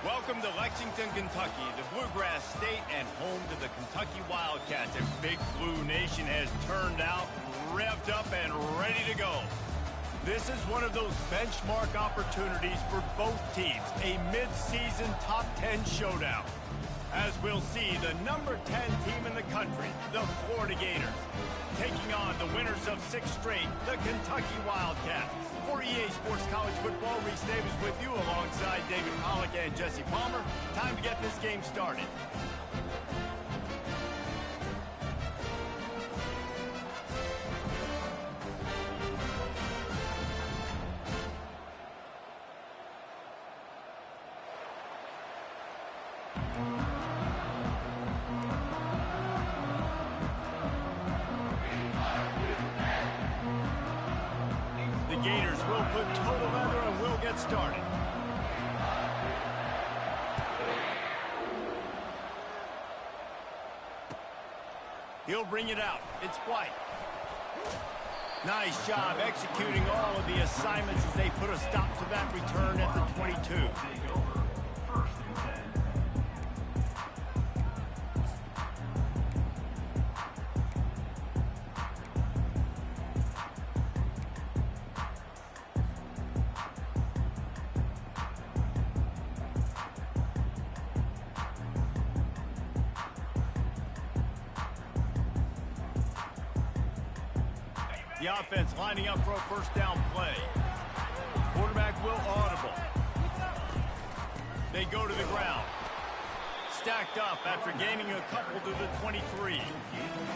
Welcome to Lexington, Kentucky, the Bluegrass State and home to the Kentucky Wildcats. And Big Blue Nation has turned out, revved up, and ready to go. This is one of those benchmark opportunities for both teams, a mid-season top 10 showdown. As we'll see, the number 10 team in the country, the Florida Gators, taking on the winners of 6 straight, the Kentucky Wildcats. For EA Sports College Football, Reese Davis with you alongside David Pollack and Jesse Palmer. Time to get this game started. Gators will put total leather and we'll get started. He'll bring it out. It's White. Nice job executing all of the assignments as they put a stop to that return at the 22. The offense lining up for a first down play. Quarterback will audible. They go to the ground. Stacked up after gaining a couple to the 23.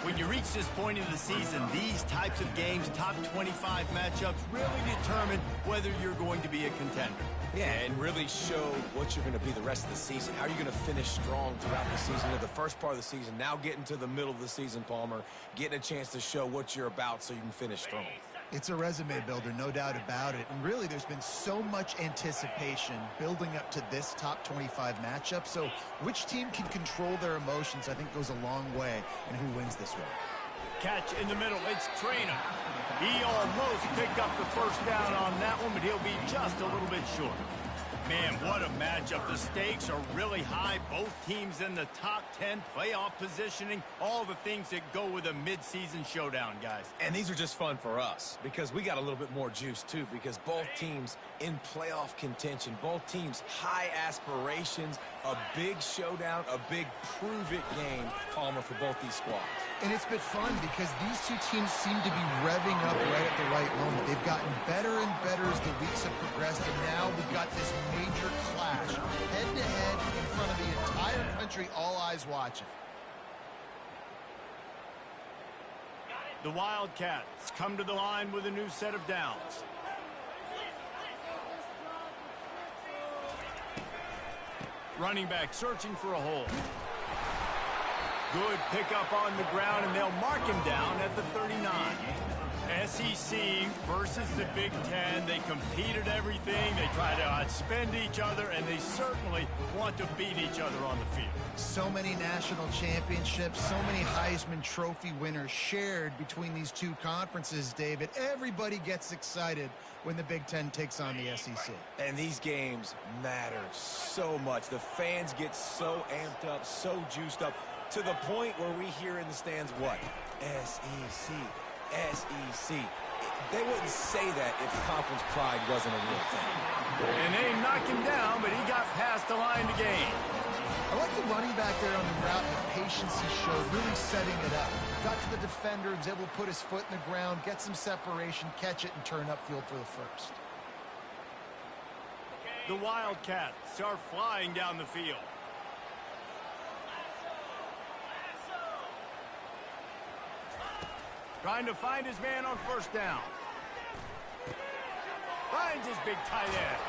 When you reach this point in the season, these types of games, top 25 matchups, really determine whether you're going to be a contender. Yeah, and really show what you're going to be the rest of the season. How are you going to finish strong throughout the season, to the first part of the season, now getting to the middle of the season, Palmer, getting a chance to show what you're about so you can finish strong. It's a resume builder, no doubt about it. And really, there's been so much anticipation building up to this top 25 matchup. So which team can control their emotions, I think, goes a long way in who wins this one. Catch in the middle. It's Traynor. He almost picked up the first down on that one, but he'll be just a little bit short. Man, what a matchup. The stakes are really high. Both teams in the top 10, playoff positioning, all the things that go with a mid-season showdown, guys. And these are just fun for us because we got a little bit more juice, too, because both teams in playoff contention, both teams high aspirations, a big showdown, a big prove-it game, Palmer, for both these squads. And it's been fun because these two teams seem to be revving up right at the right moment. They've gotten better and better as the weeks have progressed, and now we've got this major clash, head-to-head in front of the entire country, all eyes watching. The Wildcats come to the line with a new set of downs. Running back searching for a hole. Good pickup on the ground, and they'll mark him down at the 39. SEC versus the Big Ten. They compete at everything. They try to outspend each other, and they certainly want to beat each other on the field. So many national championships, so many Heisman Trophy winners shared between these two conferences, David. Everybody gets excited when the Big Ten takes on the SEC. And these games matter so much. The fans get so amped up, so juiced up, to the point where we hear in the stands what? SEC. SEC. They wouldn't say that if conference pride wasn't a real thing. And they knocked him down, but he got past the line to gain. I like the running back there on the route, the patience he showed, really setting it up. Got to the defender, was able to put his foot in the ground, get some separation, catch it, and turn upfield for the first. The Wildcats are flying down the field. Trying to find his man on first down. Finds his big tight end.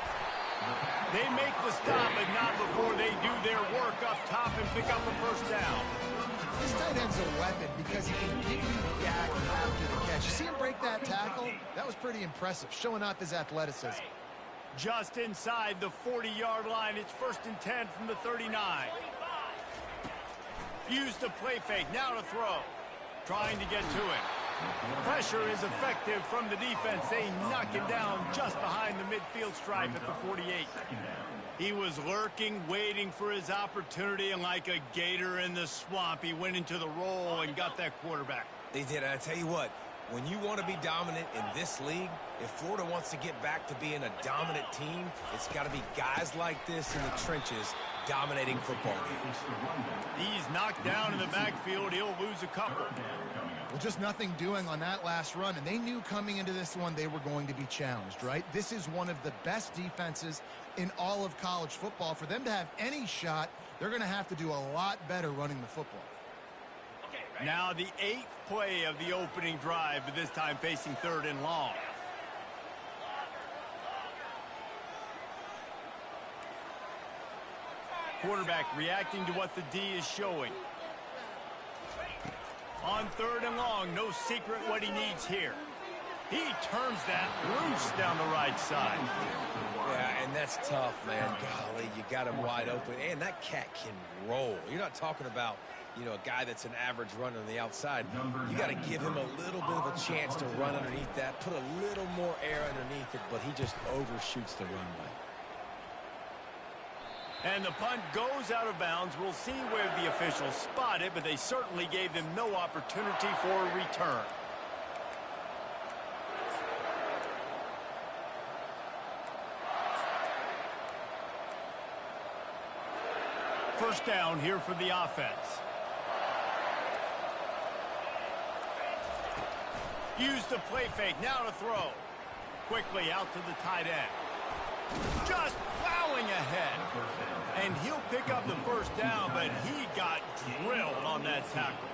They make the stop, but not before they do their work up top and pick up a first down. This tight end's a weapon because he can give you back after the catch. You see him break that tackle? That was pretty impressive, showing off his athleticism. Just inside the 40-yard line. It's 1st and 10 from the 39. Use the play fake. Now to throw. Trying to get to it. Pressure is effective from the defense. They knock him down just behind the midfield stripe at the 48. He was lurking, waiting for his opportunity, and like a gator in the swamp, he went into the roll and got that quarterback. They did, and I tell you what, when you want to be dominant in this league, if Florida wants to get back to being a dominant team, it's got to be guys like this in the trenches dominating football games. He's knocked down in the backfield. He'll lose a couple. Well, just nothing doing on that last run, and they knew coming into this one they were going to be challenged, right? This is one of the best defenses in all of college football. For them to have any shot, they're going to have to do a lot better running the football. Now the 8th play of the opening drive, but this time facing 3rd and long. Quarterback reacting to what the D is showing. On 3rd and long, no secret what he needs here. He turns that loose down the right side. Yeah, and that's tough, man. Golly, you got him wide open. And that cat can roll. You're not talking about, you know, a guy that's an average runner on the outside. You got to give him a little bit of a chance to run underneath that, put a little more air underneath it, but he just overshoots the runway. And the punt goes out of bounds. We'll see where the officials spot it, but they certainly gave them no opportunity for a return. First down here for the offense. Use the play fake. Now to throw. Quickly out to the tight end. Just plowing ahead. And he'll pick up the first down, but he got drilled on that tackle.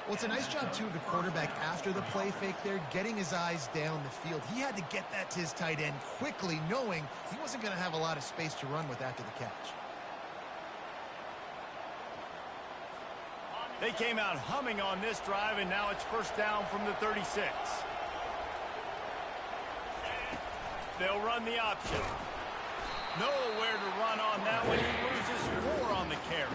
Well, it's a nice job, too, of the quarterback after the play fake there, getting his eyes down the field. He had to get that to his tight end quickly, knowing he wasn't going to have a lot of space to run with after the catch. They came out humming on this drive, and now it's first down from the 36. They'll run the option. Nowhere to run on that one. He loses 4 on the carry.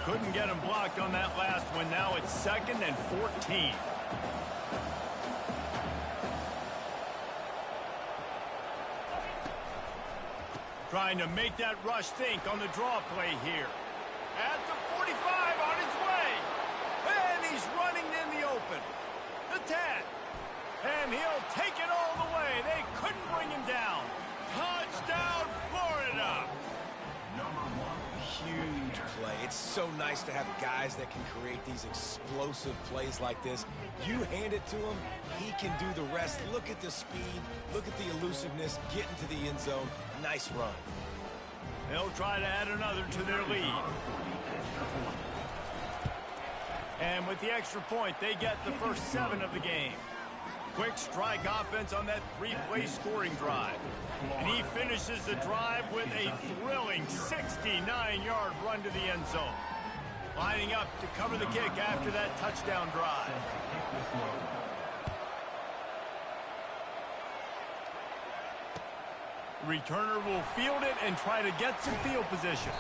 Couldn't get him blocked on that last one. Now it's 2nd and 14. Trying to make that rush think on the draw play here. At the 45 on his way. And he's running in the open. The 10. And he'll take it all the way. They couldn't bring him down. Touchdown, Florida. Huge play. It's so nice to have guys that can create these explosive plays like this. You hand it to him, he can do the rest. Look at the speed. Look at the elusiveness. Get into the end zone. Nice run. They'll try to add another to their lead. And with the extra point, they get the first 7 of the game. Quick strike offense on that 3-play scoring drive. And he finishes the drive with a thrilling 69-yard run to the end zone. Lining up to cover the kick after that touchdown drive. Returner will field it and try to get some field position.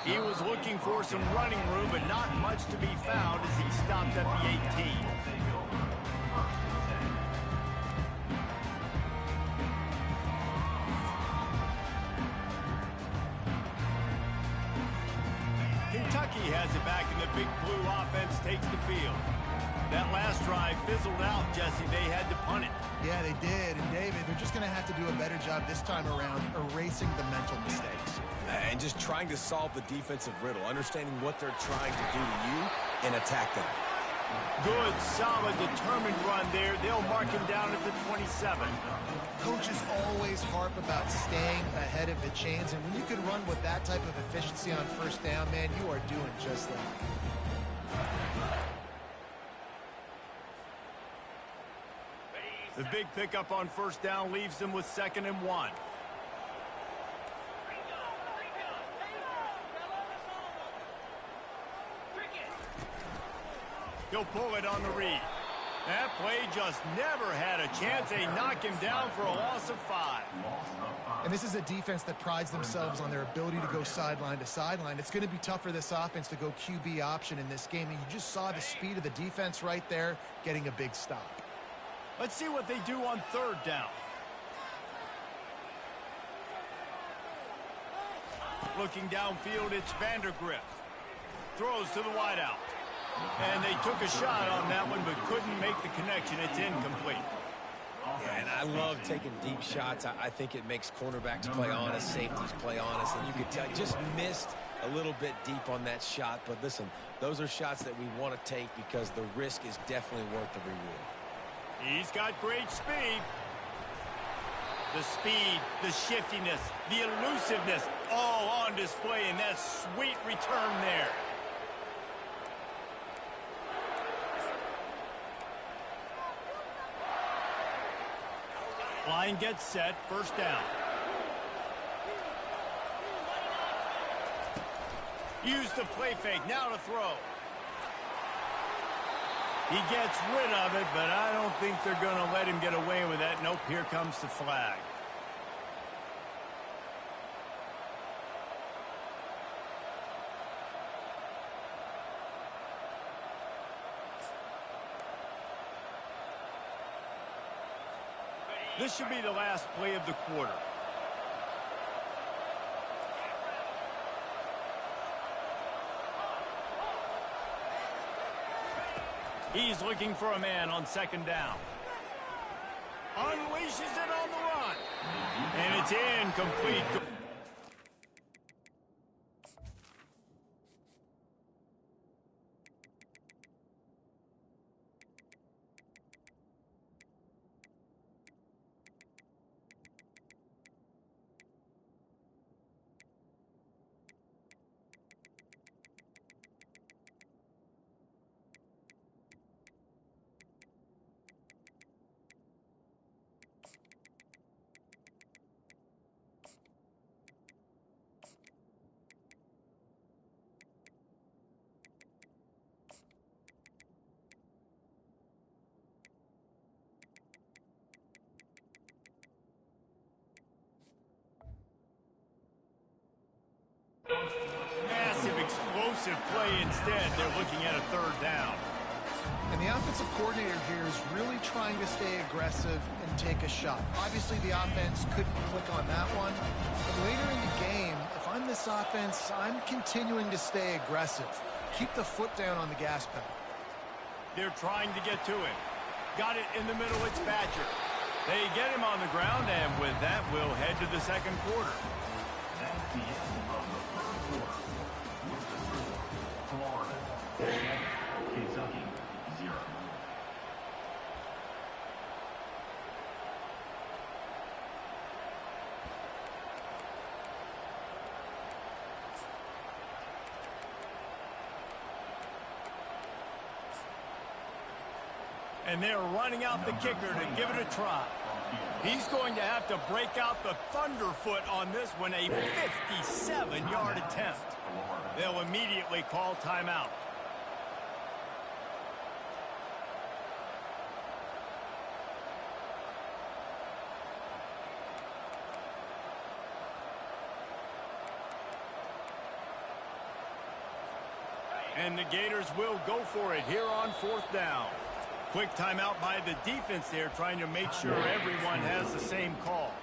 He was looking for some running room, but not much to be found as he stopped at the 18. Kentucky has it back, and the Big Blue offense takes the field. That last drive fizzled out, Jesse. They had to punt it. Yeah, they did. And, David, they're just going to have to do a better job this time around erasing the mental mistakes. And just trying to solve the defensive riddle, understanding what they're trying to do to you and attack them. Good, solid, determined run there. They'll mark him down at the 27. Coaches always harp about staying ahead of the chains, and when you can run with that type of efficiency on first down, man, you are doing just that. The big pickup on first down leaves them with 2nd and 1. He'll pull it on the read. That play just never had a chance. They knock him down for a loss of 5. And this is a defense that prides themselves on their ability to go sideline to sideline. It's going to be tough for this offense to go QB option in this game. And you just saw the speed of the defense right there getting a big stop. Let's see what they do on 3rd down. Looking downfield, it's Vandergrift. Throws to the wideout. And they took a shot on that one, but couldn't make the connection. It's incomplete. Yeah, and I love taking deep shots. I think it makes cornerbacks play honest, safeties play honest, and you could tell just missed a little bit deep on that shot. But listen, those are shots that we want to take because the risk is definitely worth the reward. He's got great speed. The speed, the shiftiness, the elusiveness, all on display in that sweet return there. Line gets set, 1st down. Use the play fake, now to throw. He gets rid of it, but I don't think they're going to let him get away with that. Nope, here comes the flag. This should be the last play of the quarter. He's looking for a man on 2nd down. Unleashes it on the run. And it's incomplete. Massive explosive play instead. They're looking at a 3rd down. And the offensive coordinator here is really trying to stay aggressive and take a shot. Obviously, the offense couldn't click on that one. But later in the game, if I'm this offense, I'm continuing to stay aggressive. Keep the foot down on the gas pedal. They're trying to get to him. Got it in the middle, it's Badger. They get him on the ground, and with that, we'll head to the 2nd quarter. That's the end of the 1st quarter. With the score, Florida 7, Kentucky 0. And they're running out the kicker to give it a try. He's going to have to break out the thunderfoot on this one, a 57-yard attempt. They'll immediately call timeout. And the Gators will go for it here on 4th down. Quick timeout by the defense there, trying to make sure everyone has the same call.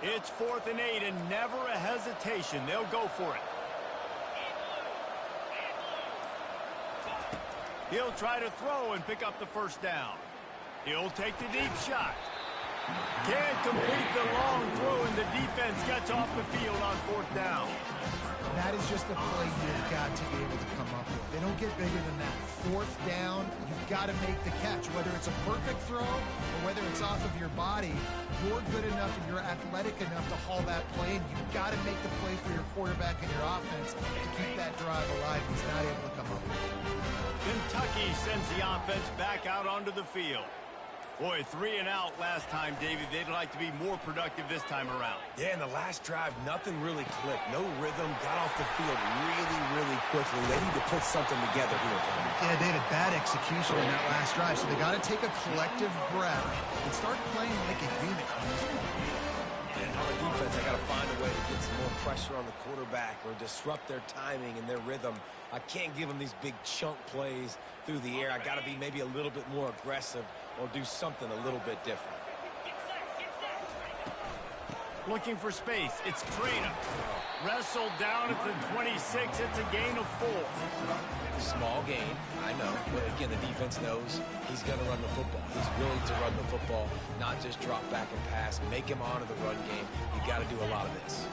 It's 4th and 8 and never a hesitation. They'll go for it. He'll try to throw and pick up the 1st down. He'll take the deep shot. Can't complete the long throw, and the defense gets off the field on 4th down. That is just a play you've got to be able to come up with. They don't get bigger than that. 4th down, you've got to make the catch. Whether it's a perfect throw or whether it's off of your body, you're good enough and you're athletic enough to haul that play, and you've got to make the play for your quarterback and your offense to keep that drive alive. He's not able to come up with it. Kentucky sends the offense back out onto the field. Boy, 3 and out last time, David. They'd like to be more productive this time around. Yeah, in the last drive, nothing really clicked. No rhythm, got off the field really quickly. They need to put something together here, Tony. Yeah, David, bad execution in that last drive, so they got to take a collective breath and start playing like a unit. And on the defense, they got to find a way to get some more pressure on the quarterback or disrupt their timing and their rhythm. I can't give them these big chunk plays through the air. I got to be maybe a little bit more aggressive or do something a little bit different. Looking for space. It's Trina. Wrestled down at the 26. It's a gain of 4. Small gain, I know. But again, the defense knows he's going to run the football. He's willing to run the football, not just drop back and pass. Make him honor the run game. You got to do a lot of this.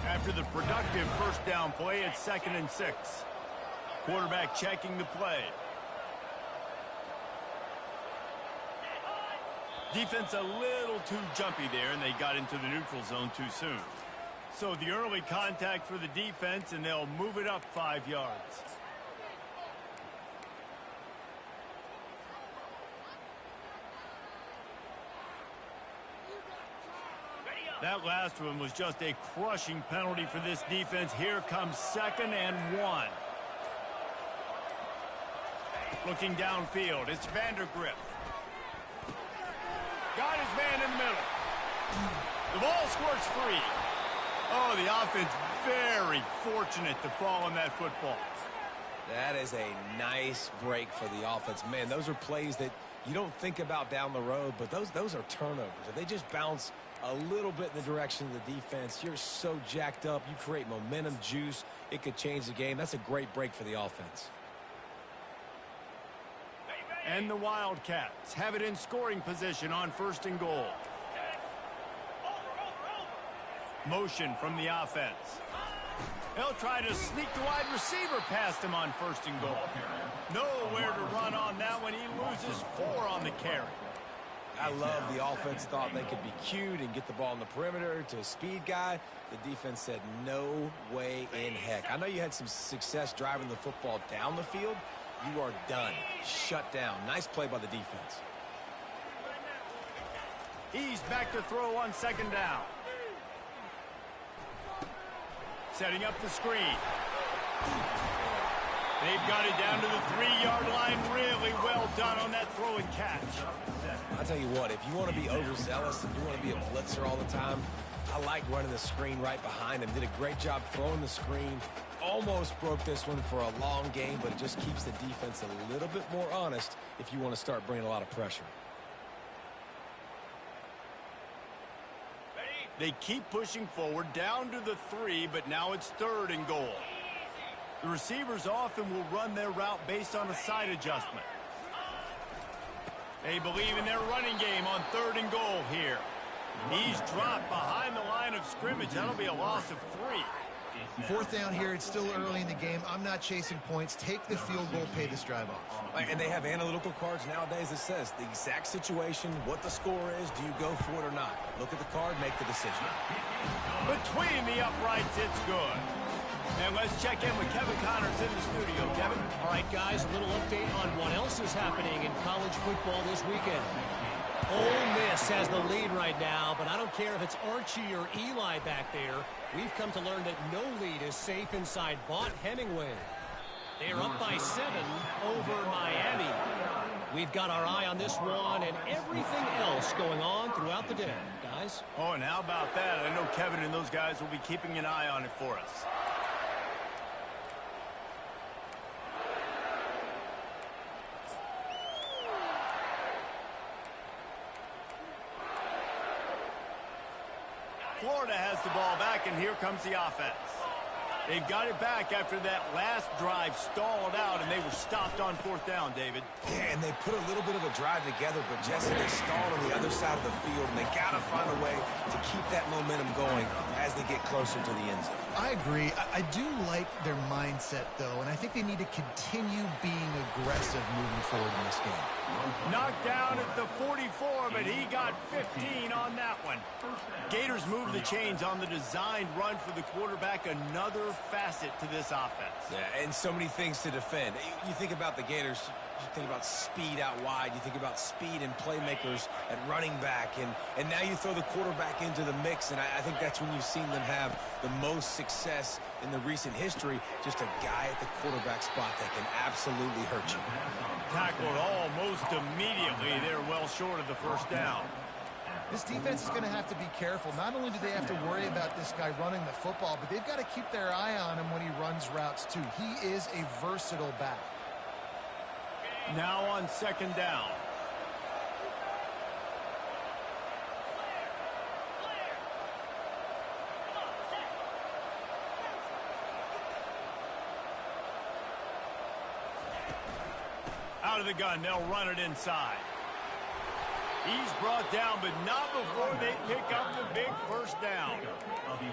After the productive first down play, it's 2nd and 6. Quarterback checking the play. Defense a little too jumpy there, and they got into the neutral zone too soon. So the early contact for the defense, and they'll move it up 5 yards. That last one was just a crushing penalty for this defense. Here comes 2nd and 1. Looking downfield, it's Vandergrift. Got his man in the middle. The ball squirts free. Oh, the offense very fortunate to fall on that football. That is a nice break for the offense. Man, those are plays that you don't think about down the road, but those are turnovers. If they just bounce a little bit in the direction of the defense, you're so jacked up. You create momentum, juice. It could change the game. That's a great break for the offense. And the Wildcats have it in scoring position on 1st and goal. Motion from the offense. He'll try to sneak the wide receiver past him on 1st and goal. Nowhere to run on that one. He loses 4 on the carry. I love the offense thought they could be cute and get the ball in the perimeter to a speed guy. The defense said no way in heck. I know you had some success driving the football down the field. You are done. Shut down. Nice play by the defense. He's back to throw on 2nd down. Setting up the screen. They've got it down to the 3-yard line. Really well done on that throw and catch. I'll tell you what, if you want to be overzealous and you want to be a blitzer all the time, I like running the screen right behind him. Did a great job throwing the screen. Almost broke this one for a long game, but it just keeps the defense a little bit more honest if you want to start bringing a lot of pressure. They keep pushing forward down to the 3, but now it's 3rd and goal. The receivers often will run their route based on a side adjustment. They believe in their running game on 3rd and goal here. He's dropped behind the line of scrimmage. That'll be a loss of 3. 4th down here. It's still early in the game. I'm not chasing points. Take the field goal, pay this drive off. And they have analytical cards nowadays that says the exact situation, what the score is, do you go for it or not? Look at the card, make the decision. Between the uprights, it's good. And let's check in with Kevin Connors in the studio. Kevin? All right, guys, a little update on what else is happening in college football this weekend. Ole Miss has the lead right now, but I don't care if it's Archie or Eli back there. We've come to learn that no lead is safe inside Vaught Hemingway. They are up by 7 over Miami. We've got our eye on this one and everything else going on throughout the day, guys. Oh, and how about that? I know Kevin and those guys will be keeping an eye on it for us. Florida has the ball back, and here comes the offense. They've got it back after that last drive stalled out, and they were stopped on 4th down, David. Yeah, and they put a little bit of a drive together, but Jesse, they stalled on the other side of the field, and they got to find a way to keep that momentum going as they get closer to the end zone. I agree. I do like their mindset, though, and I think they need to continue being aggressive moving forward in this game. Knocked down at the 44, but he got 15 on that one. Gators move the chains on the designed run for the quarterback, another facet to this offense. Yeah, and so many things to defend. You think about the Gators, You think about speed out wide. You think about speed and playmakers at running back. And now you throw the quarterback into the mix, and I think that's when you've seen them have the most success in the recent history. Just a guy at the quarterback spot that can absolutely hurt you. Tackled almost immediately. They're well short of the first down. This defense is going to have to be careful. Not only do they have to worry about this guy running the football, but they've got to keep their eye on him when he runs routes too. He is a versatile back. Now on second down. Out of the gun, they'll run it inside. He's brought down, but not before they pick up the big first down.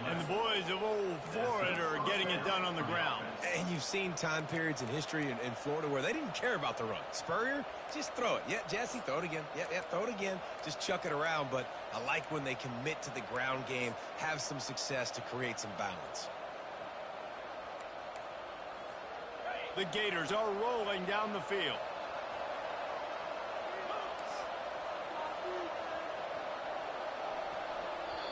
And the boys of old Florida are getting it done on the ground. And you've seen time periods in history in Florida where they didn't care about the run. Spurrier, just throw it. Yeah, Jesse, throw it again. Yeah, throw it again. Just chuck it around. But I like when they commit to the ground game, have some success to create some balance. The Gators are rolling down the field.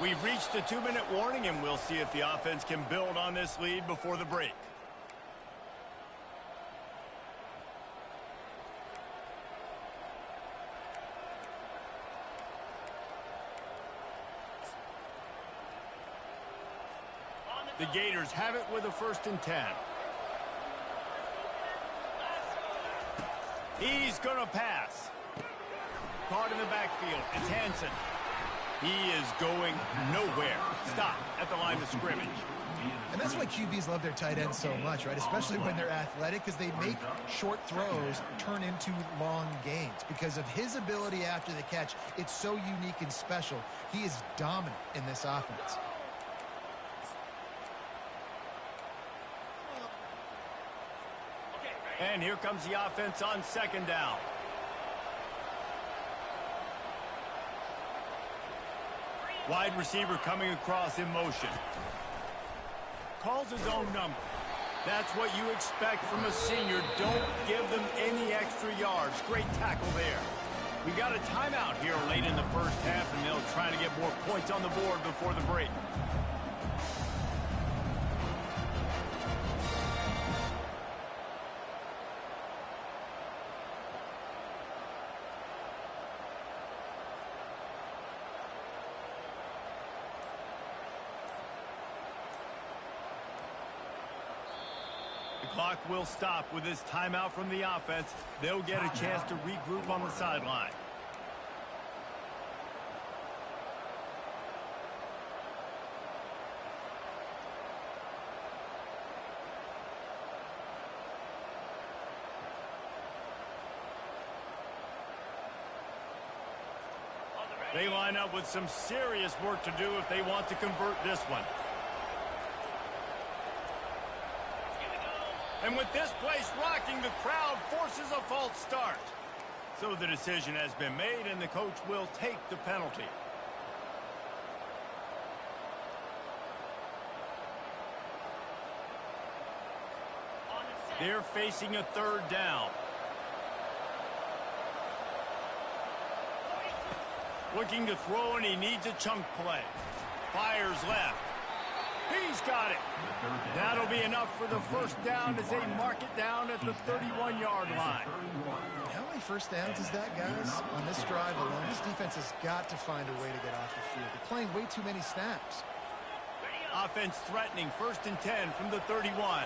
We've reached the 2-minute warning, and we'll see if the offense can build on this lead before the break. The Gators have it with a 1st and 10. He's going to pass. Caught in the backfield. It's Hansen. He is going nowhere. Stop at the line of scrimmage. And that's why QBs love their tight ends so much, right? Especially when they're athletic, because they make short throws turn into long gains. Because of his ability after the catch, it's so unique and special. He is dominant in this offense. And here comes the offense on second down. Wide receiver coming across in motion. Calls his own number. That's what you expect from a senior. Don't give them any extra yards. Great tackle there. We got a timeout here late in the first half, and they'll try to get more points on the board before the break. Clock will stop with this timeout from the offense. They'll get a chance to regroup on the sideline. They line up with some serious work to do if they want to convert this one. And with this place rocking, the crowd forces a false start. So the decision has been made, and the coach will take the penalty. They're facing a 3rd down. Looking to throw, and he needs a chunk play. Fires left. He's got it. That'll be enough for the 1st down as they mark it down at the 31-yard line. How many first downs is that, guys? On this drive alone, this defense has got to find a way to get off the field. They're playing way too many snaps. Offense threatening 1st and 10 from the 31.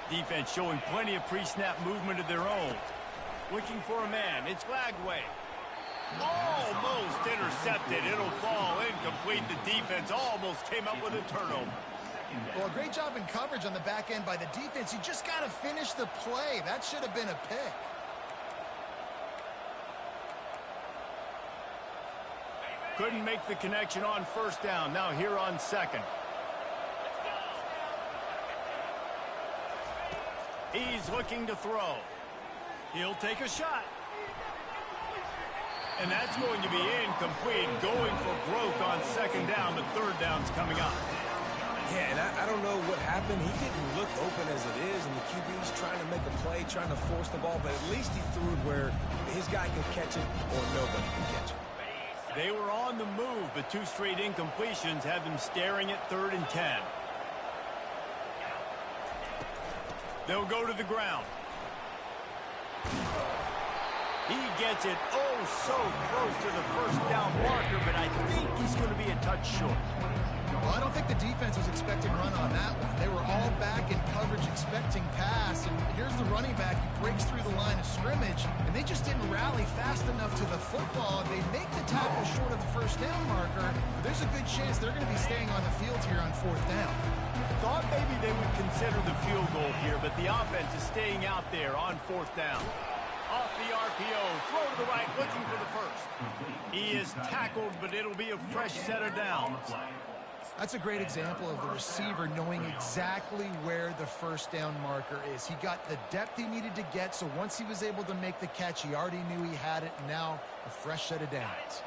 Defense showing plenty of pre-snap movement of their own. Looking for a man. It's Lagway. Almost intercepted. It'll fall incomplete. The defense almost came up with a turnover. Well, a great job in coverage on the back end by the defense. You just got to finish the play. That should have been a pick. Couldn't make the connection on 1st down. Now here on 2nd. He's looking to throw. He'll take a shot. And that's going to be incomplete. Going for broke on 2nd down, but 3rd down's coming up. Yeah, and I don't know what happened. He didn't look open as it is, and the QB's trying to make a play, trying to force the ball, but at least he threw it where his guy could catch it or nobody could catch it. They were on the move, but 2 straight incompletions have them staring at 3rd and 10. They'll go to the ground. He gets it so close to the first down marker, but I think he's going to be a touch short. Well, I don't think the defense was expecting run on that one. They were all back in coverage expecting pass, and here's the running back. He breaks through the line of scrimmage, and they just didn't rally fast enough to the football. They make the tackle short of the first down marker, but there's a good chance they're going to be staying on the field here on 4th down. Thought maybe they would consider the field goal here, but the offense is staying out there on 4th down. Off the RPO, throw to the right, looking for the first. He is tackled, but it'll be a fresh set of downs. That's a great example of the receiver knowing exactly where the first down marker is. He got the depth he needed to get, so once he was able to make the catch, he already knew he had it, and now a fresh set of downs.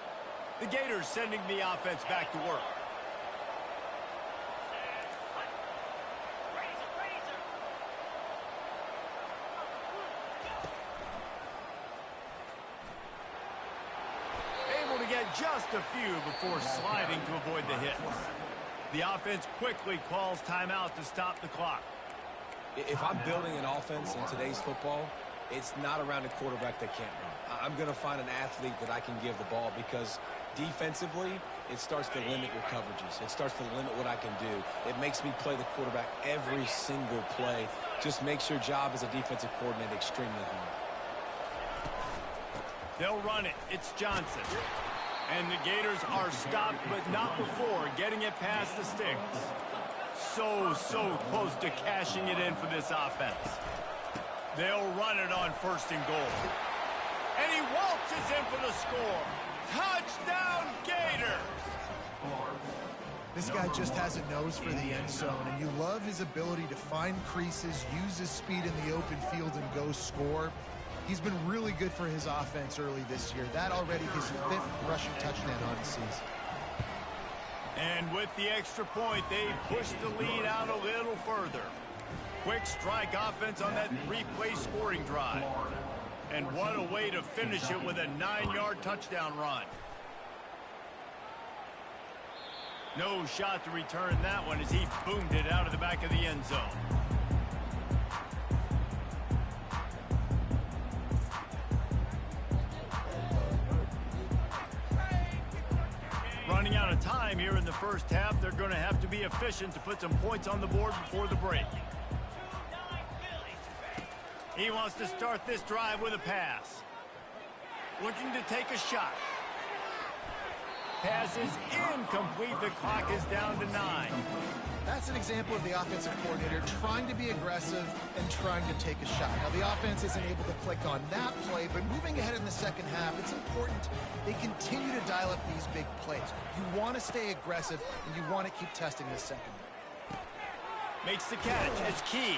The Gators sending the offense back to work. Able to get just a few before sliding to avoid the hit. The offense quickly calls timeout to stop the clock. If I'm building an offense in today's football, it's not around a quarterback that can't run. I'm going to find an athlete that I can give the ball because defensively, it starts to limit your coverages. It starts to limit what I can do. It makes me play the quarterback every single play. Just makes your job as a defensive coordinator extremely hard. They'll run it. It's Johnson. And the Gators are stopped, but not before getting it past the sticks. So close to cashing it in for this offense. They'll run it on 1st and goal. And he waltzes in for the score. Touchdown, Gators! This guy just has a nose for the end zone, and you love his ability to find creases, use his speed in the open field, and go score. He's been really good for his offense early this year. That already his 5th rushing touchdown on the season. And with the extra point, they push the lead out a little further. Quick strike offense on that 3-play scoring drive. And what a way to finish it with a 9-yard touchdown run. No shot to return that one as he boomed it out of the back of the end zone. Running out of time here in the first half, they're going to have to be efficient to put some points on the board before the break. He wants to start this drive with a pass. Looking to take a shot. Pass is incomplete. The clock is down to 9. That's an example of the offensive coordinator trying to be aggressive and trying to take a shot. Now, the offense isn't able to click on that play, but moving ahead in the second half, it's important they continue to dial up these big plays. You want to stay aggressive, and you want to keep testing this second. Makes the catch. It's Key.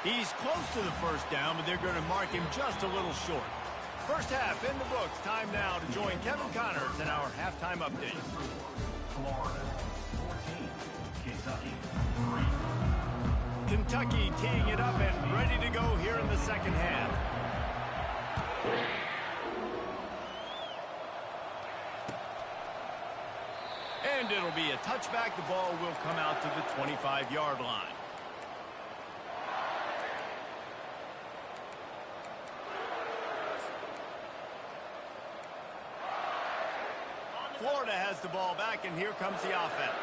He's close to the first down, but they're going to mark him just a little short. First half in the books. Time now to join Kevin Connors in our halftime update. Florida 14, Kentucky 3. Kentucky teeing it up and ready to go here in the second half. And it'll be a touchback. The ball will come out to the 25-yard line. Florida has the ball back, and here comes the offense.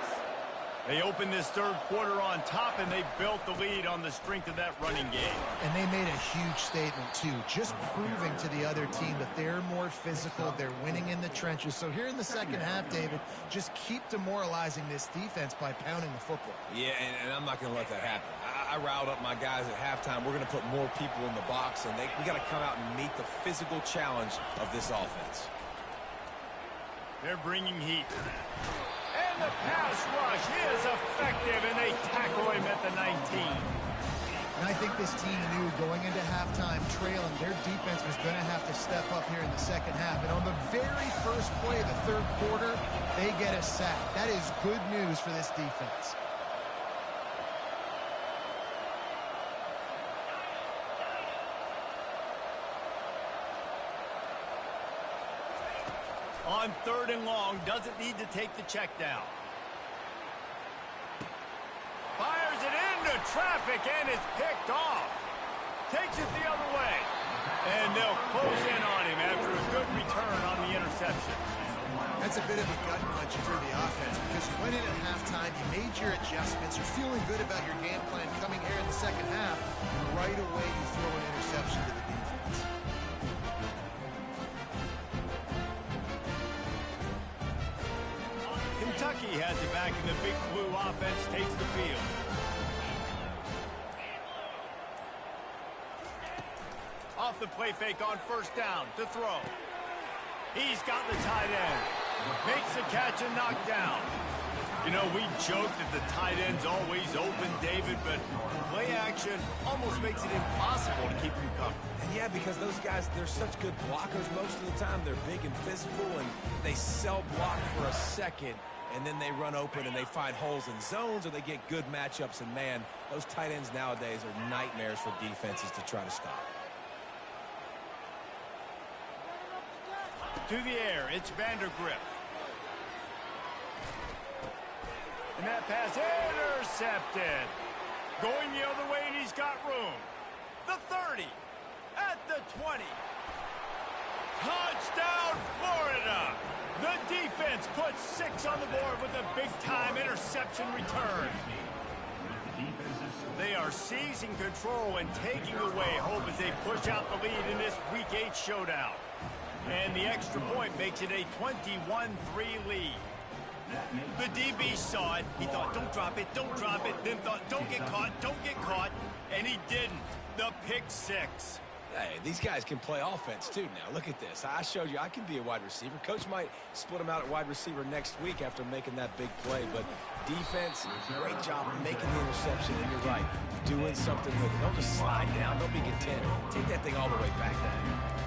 They open this third quarter on top, and they built the lead on the strength of that running game. And they made a huge statement, too, just proving to the other team that they're more physical, they're winning in the trenches. So here in the second half, David, just keep demoralizing this defense by pounding the football. Yeah, and I'm not going to let that happen. I riled up my guys at halftime. We're going to put more people in the box, and we got to come out and meet the physical challenge of this offense. They're bringing heat. And the pass rush is effective, and they tackle him at the 19. And I think this team knew going into halftime trailing, their defense was going to have to step up here in the second half. And on the very first play of the third quarter, they get a sack. That is good news for this defense. On 3rd and long, doesn't need to take the check down. Fires it into traffic and is picked off. Takes it the other way. And they'll close in on him after a good return on the interception. That's a bit of a gut punch for the offense because you went in at halftime, you made your adjustments, you're feeling good about your game plan coming here in the second half, and right away you throw an interception to the defense. Kentucky has it back, and the Big Blue offense takes the field. Off the play fake on 1st down to throw. He's got the tight end. Makes the catch and knocked down. You know, we joke that the tight end's always open, David, but play action almost makes it impossible to keep him covered. And yeah, because those guys, they're such good blockers most of the time. They're big and physical, and they sell block for a second, and then they run open and they find holes in zones, or they get good matchups. And, man, those tight ends nowadays are nightmares for defenses to try to stop. To the air, it's Vandergrift. And that pass intercepted. Going the other way, and he's got room. The 30. At the 20. Touchdown, Florida. The defense puts 6 on the board with a big-time interception return. They are seizing control and taking away hope as they push out the lead in this Week 8 showdown. And the extra point makes it a 21-3 lead. The DB saw it. He thought, don't drop it, don't drop it. Then thought, don't get caught. And he didn't. The pick 6. Hey, these guys can play offense, too, now. Look at this. I showed you I can be a wide receiver. Coach might split him out at wide receiver next week after making that big play. But defense, great job making the interception. And you're right, doing something with it. Don't just slide down. Don't be content. Take that thing all the way back down.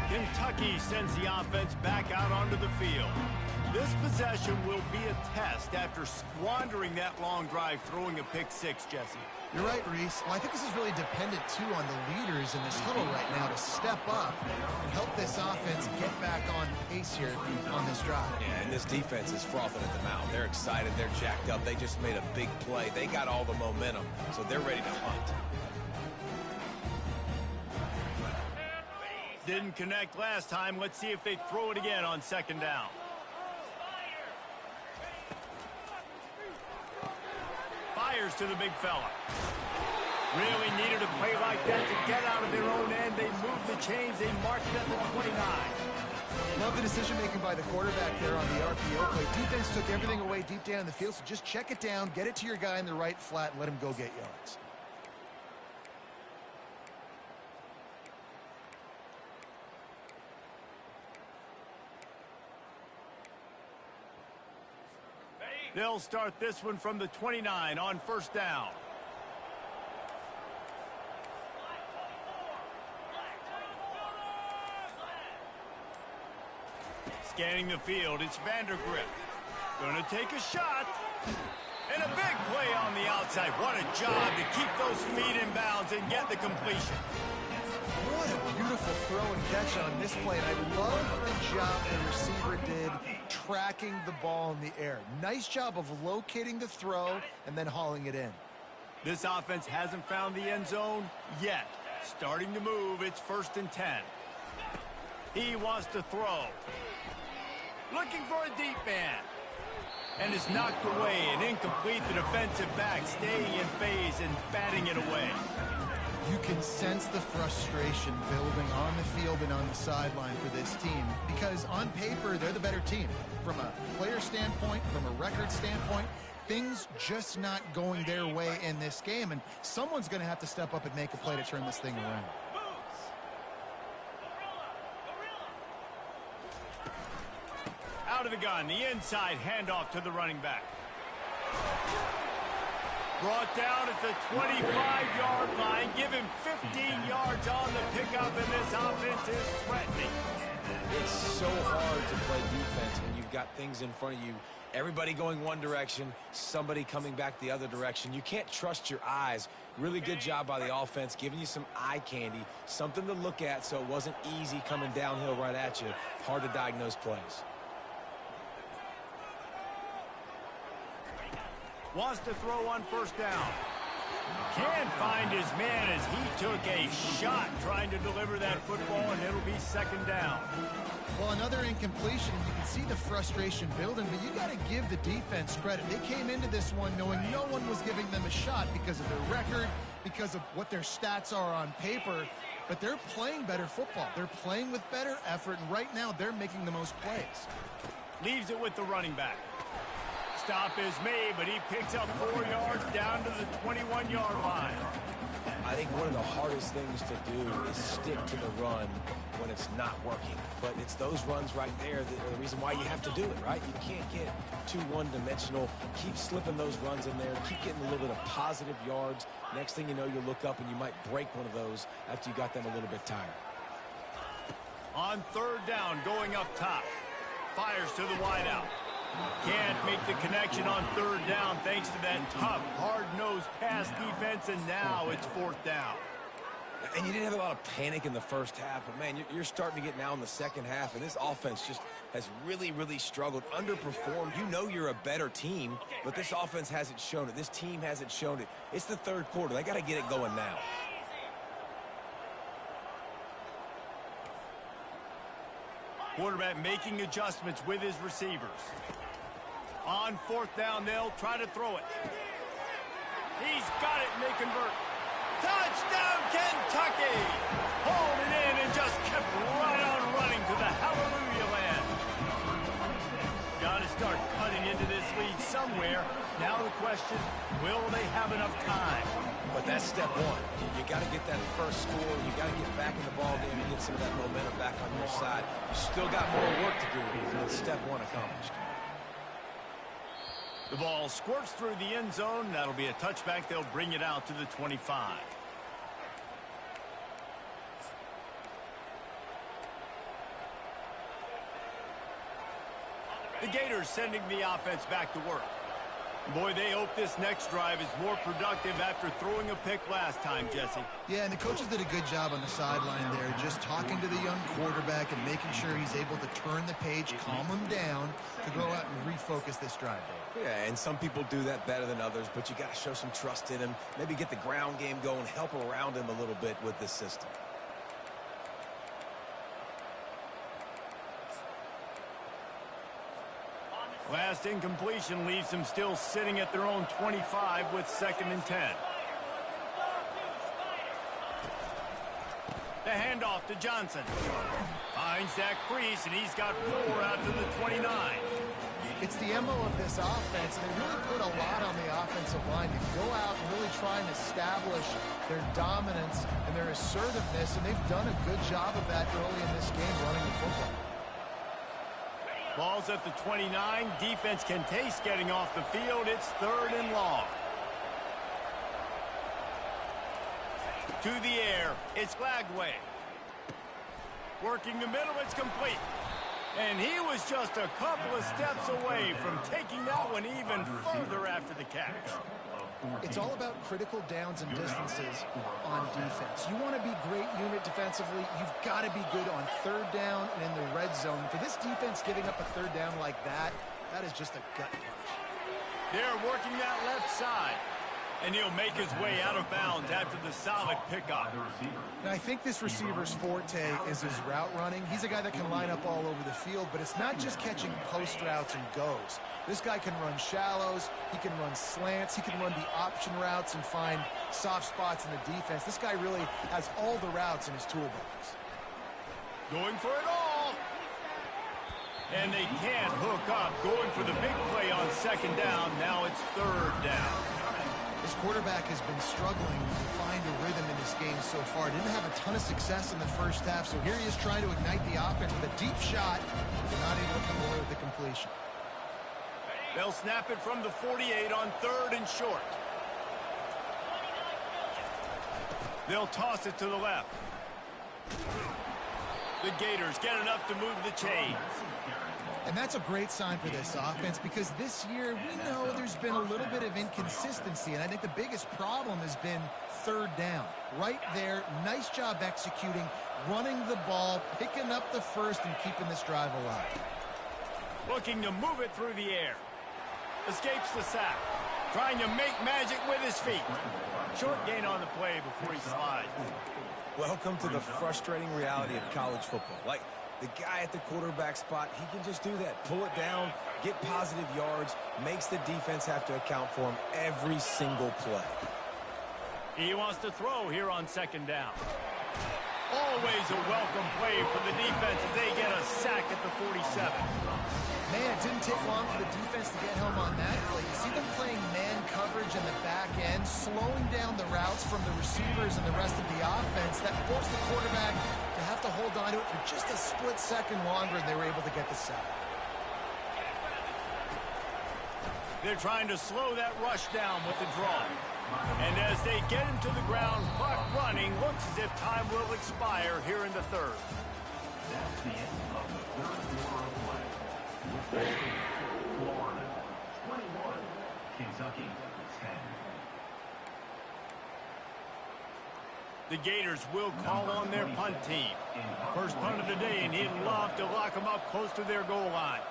Kentucky sends the offense back out onto the field. This possession will be a test after squandering that long drive throwing a pick 6, Jesse. You're right, Reese. Well, I think this is really dependent, too, on the leaders in this huddle right now to step up and help this offense get back on pace here on this drive. Yeah, and this defense is frothing at the mouth. They're excited. They're jacked up. They just made a big play. They got all the momentum, so they're ready to hunt. Didn't connect last time. Let's see if they throw it again on 2nd down. Fires to the big fella. Really needed a play like that to get out of their own end. They moved the chains. They marked it at the 29. Love the decision-making by the quarterback there on the RPO play. Defense took everything away deep down in the field, so just check it down, get it to your guy in the right flat, and let him go get yards. They'll start this one from the 29 on 1st down. Scanning the field, it's Vandergrift. Gonna take a shot. And a big play on the outside. What a job to keep those feet in bounds and get the completion. What a beautiful throw and catch on this play. And I love the job the receiver did tracking the ball in the air. Nice job of locating the throw and then hauling it in. This offense hasn't found the end zone yet. Starting to move, it's 1st and 10. He wants to throw. Looking for a deep man. And is knocked away and incomplete. The defensive back staying in phase and batting it away. You can sense the frustration building on the field and on the sideline for this team because on paper, they're the better team. From a player standpoint, from a record standpoint, things just not going their way in this game, and someone's going to have to step up and make a play to turn this thing around. Out of the gun, the inside handoff to the running back. Brought down at the 25-yard line. Give him 15 yards on the pickup, and this offense is threatening. It's so hard to play defense when you've got things in front of you. Everybody going one direction, somebody coming back the other direction. You can't trust your eyes Really good job by the offense, giving you some eye candy, something to look at so it wasn't easy coming downhill right at you. Hard to diagnose plays. Wants to throw on first down. Can't find his man as he took a shot trying to deliver that football, and it'll be second down. Well, another incompletion, and you can see the frustration building, but you got to give the defense credit. They came into this one knowing no one was giving them a shot because of their record, because of what their stats are on paper, but they're playing better football. They're playing with better effort, and right now they're making the most plays. Leaves it with the running back. Stop is made, but he picks up 4 yards down to the 21-yard line. I think one of the hardest things to do is stick to the run when it's not working. But it's those runs right there that are the reason why you have to do it, right? You can't get too one-dimensional. Keep slipping those runs in there. Keep getting a little bit of positive yards. Next thing you know, you look up and you might break one of those after you got them a little bit tired. On third down, going up top. Fires to the wideout. Can't make the connection on third down thanks to that tough, hard-nosed pass defense, and now it's fourth down. And you didn't have a lot of panic in the first half, but, man, you're starting to get now in the second half, and this offense just has really, really struggled, underperformed. You know you're a better team, but this offense hasn't shown it. This team hasn't shown it. It's the third quarter. They got to get it going now. Quarterback making adjustments with his receivers. On fourth down, they'll try to throw it. He's got it, and they convert. Touchdown, Kentucky! Hauled it in and just kept right on running to the hallelujah land. Got to start cutting into this lead somewhere. Now the question, will they have enough time? But that's step one. You got to get that first score. You got to get back in the ball game and get some of that momentum back on your side. You still got more work to do, but step one accomplished. The ball squirts through the end zone. That'll be a touchback. They'll bring it out to the 25. The Gators sending the offense back to work. Boy, they hope this next drive is more productive after throwing a pick last time, Jesse. Yeah, and the coaches did a good job on the sideline there, just talking to the young quarterback and making sure he's able to turn the page, calm him down, to go out and refocus this drive, Dave. Yeah, and some people do that better than others, but you got to show some trust in him, maybe get the ground game going, help around him a little bit with this system. Last incompletion leaves them still sitting at their own 25 with 2nd and 10. The handoff to Johnson. Finds that crease, and he's got 4 out to the 29. It's the MO of this offense, and they really put a lot on the offensive line to go out and really try and establish their dominance and their assertiveness, and they've done a good job of that early in this game running the football. Ball's at the 29. Defense can taste getting off the field. It's 3rd and long. To the air. It's Glagway. Working the middle. It's complete. And he was just a couple of steps away from taking that one even further after the catch. It's all about critical downs and distances on defense. You want to be great unit defensively, you've got to be good on third down and in the red zone. For this defense giving up a third down like that, that is just a gut punch. They're working that left side. And he'll make his way out of bounds after the solid pickup. Now, I think this receiver's forte is his route running. He's a guy that can line up all over the field, but it's not just catching post routes and goes. This guy can run shallows, he can run slants, he can run the option routes and find soft spots in the defense. This guy really has all the routes in his toolbox. Going for it all. And they can't hook up. Going for the big play on 2nd down. Now it's 3rd down. This quarterback has been struggling to find a rhythm in this game so far. Didn't have a ton of success in the first half, so here he is trying to ignite the offense with a deep shot, but not able to come away with the completion. They'll snap it from the 48 on 3rd and short. They'll toss it to the left. The Gators get enough to move the chains. And that's a great sign for this offense because this year we know there's been a little bit of inconsistency, and I think the biggest problem has been third down. Right there, nice job executing, running the ball, picking up the first, and keeping this drive alive. Looking to move it through the air. Escapes the sack. Trying to make magic with his feet. Short gain on the play before he slides. Welcome to the frustrating reality of college football. Like, the guy at the quarterback spot, he can just do that. Pull it down, get positive yards, makes the defense have to account for him every single play. He wants to throw here on second down. Always a welcome play for the defense as they get a sack at the 47. Man, it didn't take long for the defense to get home on that play. You see them playing man coverage in the back end, slowing down the routes from the receivers and the rest of the offense. That forced the quarterback to have to hold on to it for just a split second longer, and they were able to get the sack. They're trying to slow that rush down with the draw. And as they get him to the ground, clock running, looks as if time will expire here in the third. That's the end of the third quarter of play. Florida 21, Kentucky 10. The Gators will call on their punt team. First punt of the day, and he'd love to lock them up close to their goal line.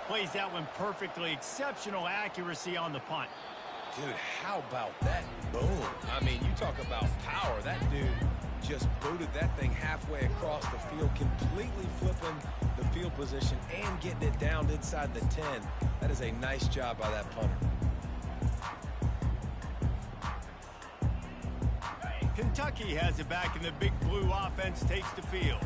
Plays that one perfectly. Exceptional accuracy on the punt. Dude, how about that boom? I mean, you talk about power. That dude just booted that thing halfway across the field, completely flipping the field position and getting it down inside the 10. That is a nice job by that punter. Kentucky has it back, and the Big Blue offense takes the field.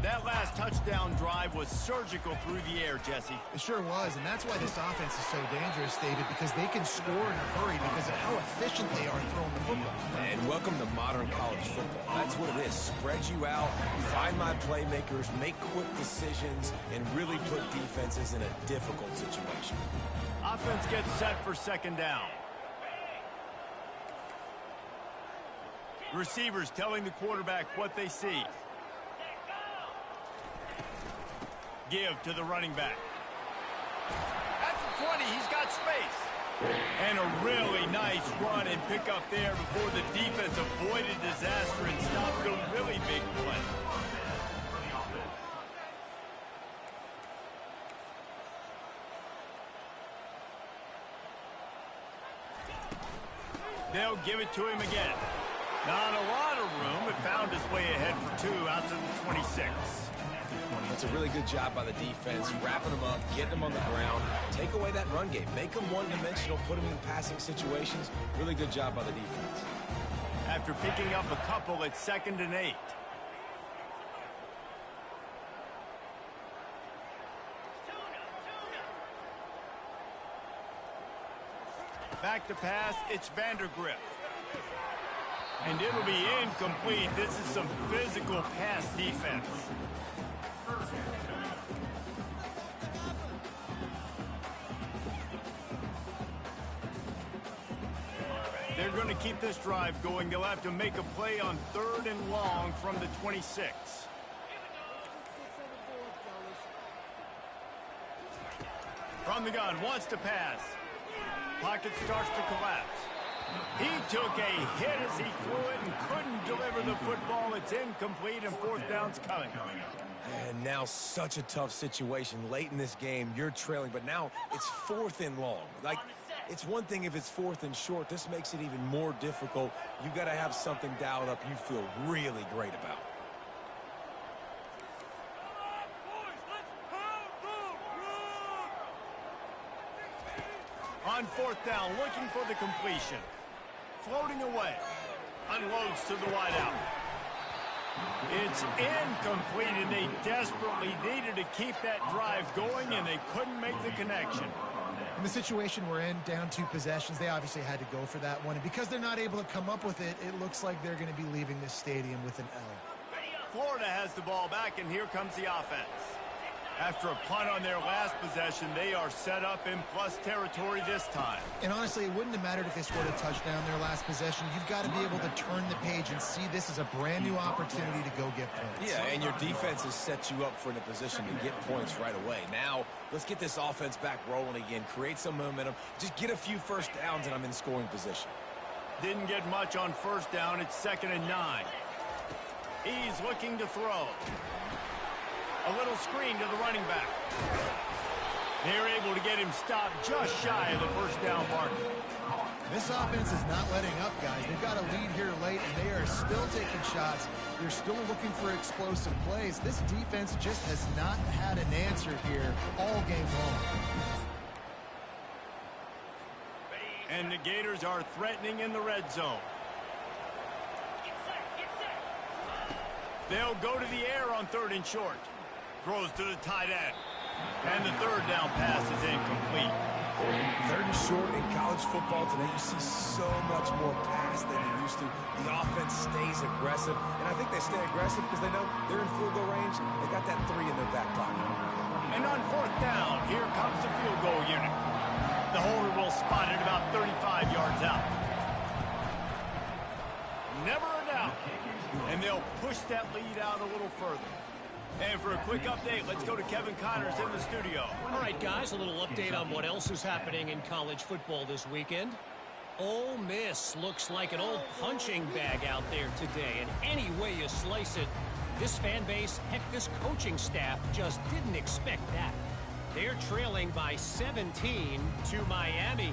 That last touchdown drive was surgical through the air, Jesse. It sure was, and that's why this offense is so dangerous, David, because they can score in a hurry because of how efficient they are throwing the football. And welcome to modern college football. That's what it is. Spread you out, find my playmakers, make quick decisions, and really put defenses in a difficult situation. Offense gets set for second down. Receivers telling the quarterback what they see. Give to the running back. At the 20, he's got space. And a really nice run and pick up there before the defense avoided disaster and stopped a really big play. They'll give it to him again. Not a lot of room. It found its way ahead for two out to the 26. That's a really good job by the defense, wrapping them up, getting them on the ground, take away that run game, make them one-dimensional, put them in passing situations. Really good job by the defense. After picking up a couple at 2nd and 8. Back to pass, it's Vandergrift. And it'll be incomplete. This is some physical pass defense. They're going to keep this drive going. They'll have to make a play on 3rd and long from the 26. From the gun, wants to pass. Pocket starts to collapse. He took a hit as he threw it and couldn't deliver the football. It's incomplete, and 4th down's coming. And now such a tough situation. Late in this game, you're trailing, but now it's 4th and long. Like, it's one thing if it's 4th and short. This makes it even more difficult. You got to have something dialed up you feel really great about. On 4th down, looking for the completion. Floating away. Unloads to the wideout. It's incomplete, and they desperately needed to keep that drive going, and they couldn't make the connection. In the situation we're in, down 2 possessions, they obviously had to go for that one. And because they're not able to come up with it, it looks like they're going to be leaving this stadium with an L. Florida has the ball back, and here comes the offense. After a punt on their last possession, they are set up in plus territory this time. And honestly, it wouldn't have mattered if they scored a touchdown their last possession. You've got to be able to turn the page and see this as a brand new opportunity to go get points. Yeah, and your defense has set you up for the position to get points right away. Now, let's get this offense back rolling again, create some momentum, just get a few first downs, and I'm in scoring position. Didn't get much on first down. It's 2nd and 9. He's looking to throw. A little screen to the running back. They're able to get him stopped just shy of the first down mark. This offense is not letting up, guys. They've got a lead here late, and they are still taking shots. They're still looking for explosive plays. This defense just has not had an answer here all game long. And the Gators are threatening in the red zone. They'll go to the air on 3rd and short. Throws to the tight end. And the 3rd down pass is incomplete. 3rd and short in college football today, you see so much more pass than you used to. The offense stays aggressive, and I think they stay aggressive because they know they're in field goal range. They got that 3 in their back pocket. And on 4th down, here comes the field goal unit. The holder will spot it about 35 yards out. Never a doubt. And they'll push that lead out a little further. And for a quick update, let's go to Kevin Connors in the studio. All right, guys, a little update on what else is happening in college football this weekend. Ole Miss looks like an old punching bag out there today. And any way you slice it, this fan base, heck, this coaching staff just didn't expect that. They're trailing by 17 to Miami.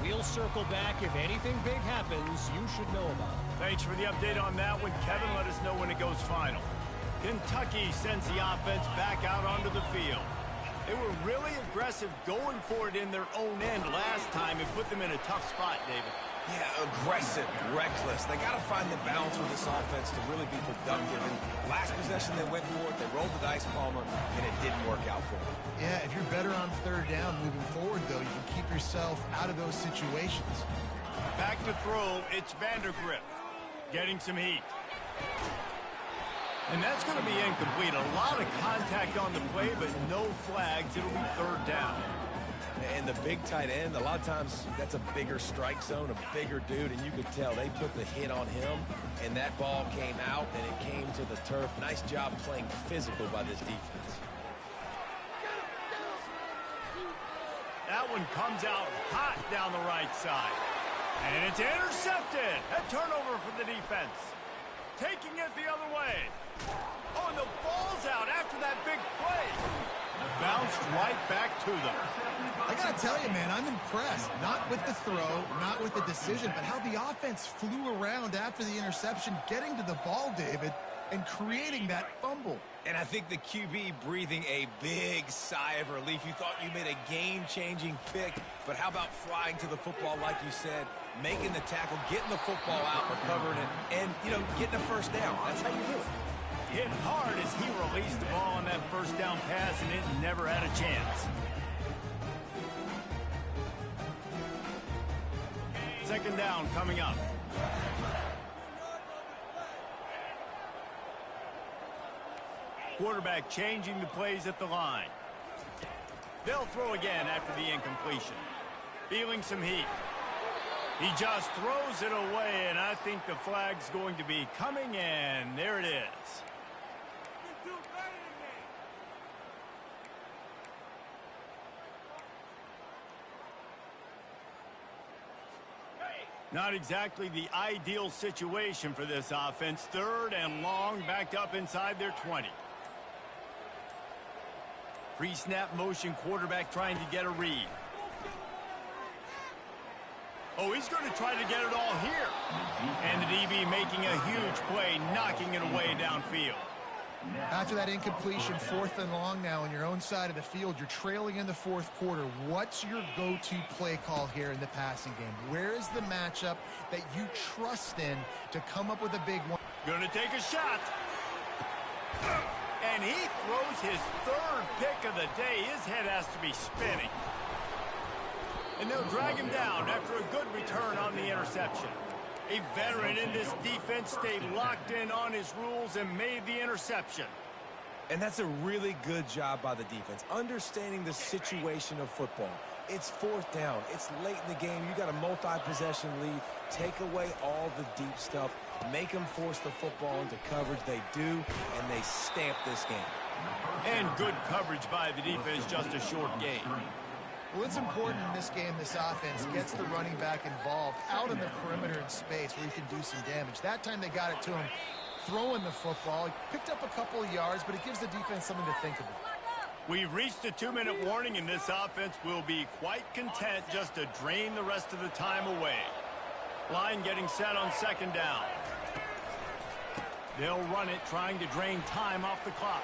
We'll circle back. If anything big happens, you should know about it. Thanks for the update on that one, Kevin. Let us know when it goes final. Kentucky sends the offense back out onto the field. They were really aggressive going for it in their own end last time and put them in a tough spot, David. Yeah, aggressive, reckless. They got to find the balance with this offense to really be productive. And last possession they went for it, they rolled the dice, Palmer, and it didn't work out for them. Yeah, if you're better on 3rd down moving forward, though, you can keep yourself out of those situations. Back to throw, it's Vandergrift getting some heat. And that's going to be incomplete. A lot of contact on the play, but no flags. It'll be 3rd down. And the big tight end, a lot of times that's a bigger strike zone, a bigger dude, and you could tell they put the hit on him, and that ball came out, and it came to the turf. Nice job playing physical by this defense. That one comes out hot down the right side. And it's intercepted. A turnover for the defense. Taking it the other way. Oh, and the ball's out after that big play. Bounced right back to them. I got to tell you, man, I'm impressed. Not with the throw, not with the decision, but how the offense flew around after the interception, getting to the ball, David, and creating that fumble. And I think the QB breathing a big sigh of relief. You thought you made a game-changing pick, but how about flying to the football like you said, making the tackle, getting the football out, recovering it, and, getting a first down. That's how you do it. Hit hard as he released the ball on that first down pass, and it never had a chance. 2nd down coming up. Quarterback changing the plays at the line. They'll throw again after the incompletion. Feeling some heat. He just throws it away, and I think the flag's going to be coming, and there it is. Not exactly the ideal situation for this offense. 3rd and long, backed up inside their 20. Pre-snap motion, quarterback trying to get a read. Oh, he's going to try to get it all here. And the DB making a huge play, knocking it away downfield. After that incompletion, 4th and long now on your own side of the field, you're trailing in the 4th quarter. What's your go-to play call here in the passing game? Where is the matchup that you trust in to come up with a big one? Going to take a shot. And he throws his 3rd pick of the day. His head has to be spinning. And they'll drag him down after a good return on the interception. A veteran in this defense stayed locked in on his rules and made the interception. And that's a really good job by the defense, understanding the situation of football. It's fourth down. It's late in the game. You got a multi-possession lead. Take away all the deep stuff. Make them force the football into coverage. They do, and they stamp this game. And good coverage by the defense, just a short gain. Well, it's important in this game this offense gets the running back involved out in the perimeter in space where he can do some damage. That time they got it to him throwing the football. He picked up a couple of yards, but it gives the defense something to think about. We've reached a 2-minute warning, and this offense will be quite content just to drain the rest of the time away. Line getting set on second down. They'll run it, trying to drain time off the clock.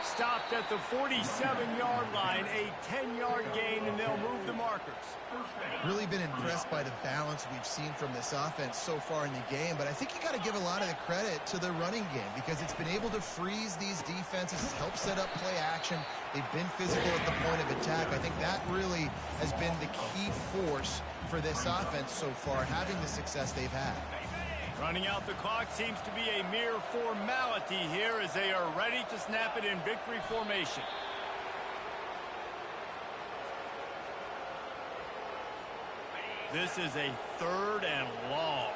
Stopped at the 47-yard line, a 10-yard gain, and they'll move the markers. Really been impressed by the balance we've seen from this offense so far in the game, but I think you got to give a lot of the credit to the running game because it's been able to freeze these defenses, help set up play action. They've been physical at the point of attack. I think that really has been the key force for this offense so far, having the success they've had. Running out the clock seems to be a mere formality here as they are ready to snap it in victory formation. This is a 3rd and long.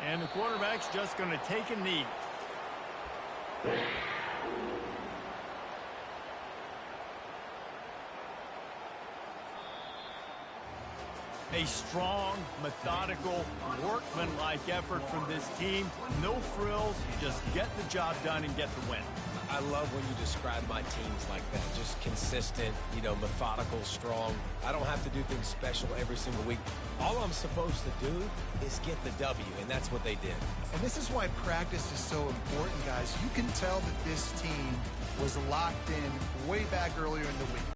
And the quarterback's just going to take a knee. A strong, methodical, workman-like effort from this team. No frills, just get the job done and get the win. I love when you describe my teams like that. Just consistent, methodical, strong. I don't have to do things special every single week. All I'm supposed to do is get the W, and that's what they did. And this is why practice is so important, guys. You can tell that this team was locked in way back earlier in the week.